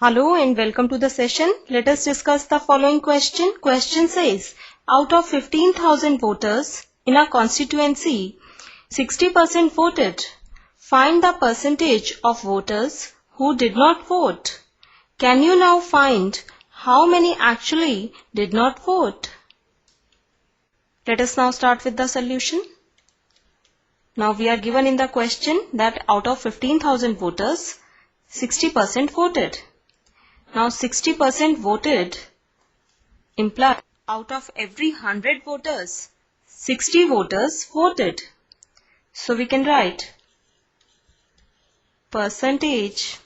Hello and welcome to the session. Let us discuss the following question. Question says, out of 15,000 voters in a constituency, 60% voted. Find the percentage of voters who did not vote. Can you now find how many actually did not vote? Let us now start with the solution. Now we are given in the question that out of 15,000 voters, 60% voted. Now 60% voted implies out of every 100 voters, 60 voters voted. So we can write percentage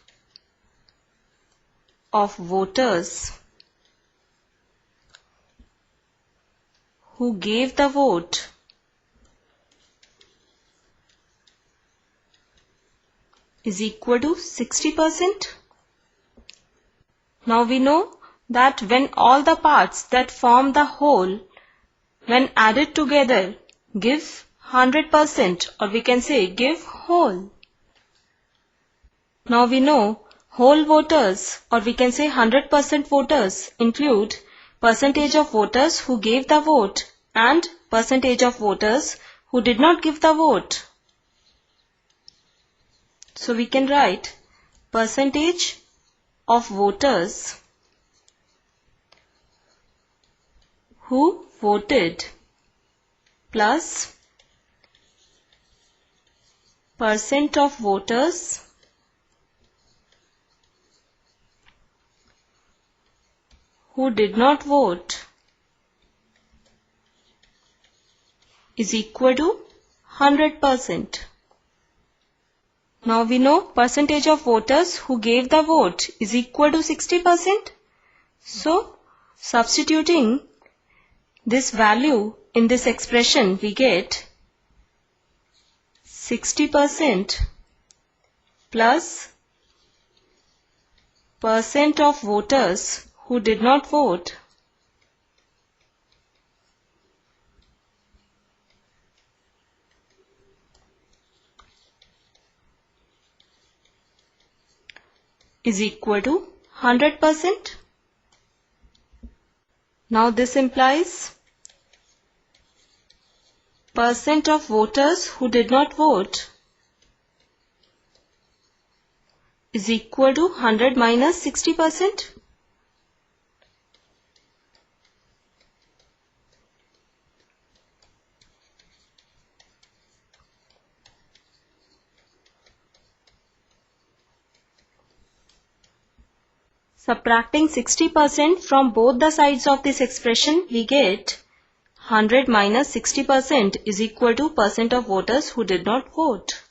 of voters who gave the vote is equal to 60%. Now we know that when all the parts that form the whole, when added together, give 100%, or we can say give whole. Now we know whole voters, or we can say 100% voters, include percentage of voters who gave the vote and percentage of voters who did not give the vote. So we can write percentage of voters who voted plus percent of voters who did not vote is equal to 100%. Now we know percentage of voters who gave the vote is equal to 60%. So substituting this value in this expression, we get 60% plus percent of voters who did not vote is equal to 100%. Now this implies percent of voters who did not vote is equal to 100 minus 60%. Subtracting 60% from both the sides of this expression, we get 100 minus 60% is equal to percent of voters who did not vote.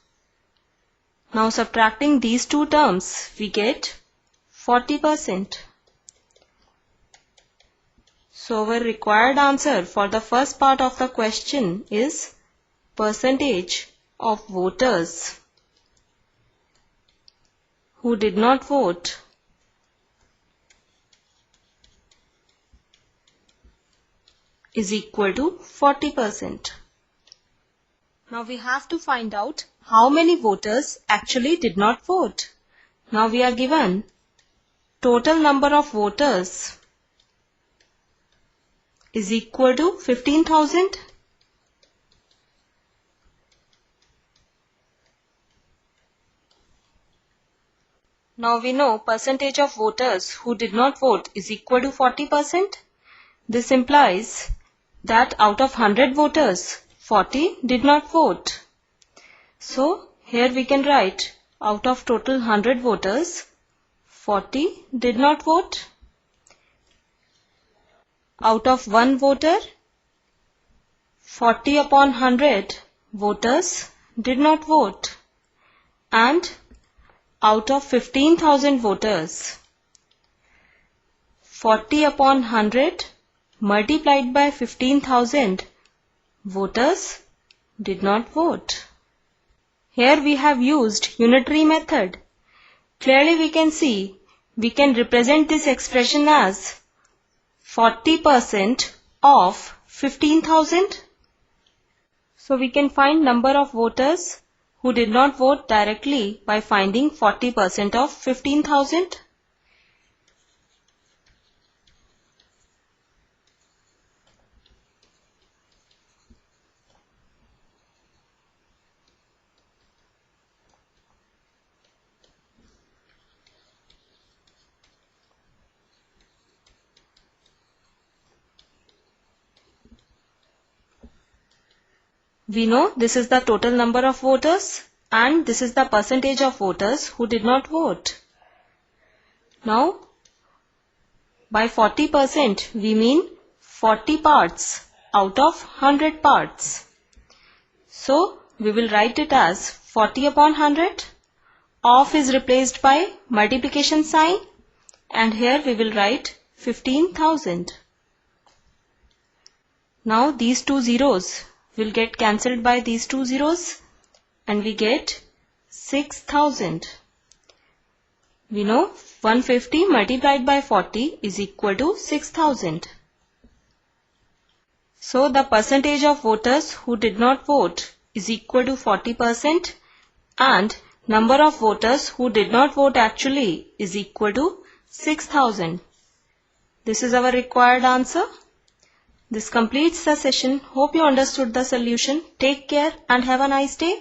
Now subtracting these two terms, we get 40%. So our required answer for the first part of the question is percentage of voters who did not vote is equal to 40%. Now we have to find out how many voters actually did not vote. Now we are given total number of voters is equal to 15,000. Now we know percentage of voters who did not vote is equal to 40%. This implies that out of 100 voters, 40 did not vote. So here we can write out of total 100 voters, 40 did not vote. Out of one voter, 40 upon 100 voters did not vote. And out of 15,000 voters, 40 upon 100 multiplied by 15,000 voters did not vote. Here we have used unitary method. Clearly we can see we can represent this expression as 40% of 15,000. So we can find number of voters who did not vote directly by finding 40% of 15,000. We know this is the total number of voters and this is the percentage of voters who did not vote. Now, by 40% we mean 40 parts out of 100 parts. So, we will write it as 40 upon 100. Of is replaced by multiplication sign and here we will write 15,000. Now these two zeros will get cancelled by these two zeros and we get 6,000. We know 150 multiplied by 40 is equal to 6,000. So the percentage of voters who did not vote is equal to 40% and number of voters who did not vote actually is equal to 6,000. This is our required answer. This completes the session. Hope you understood the solution. Take care and have a nice day.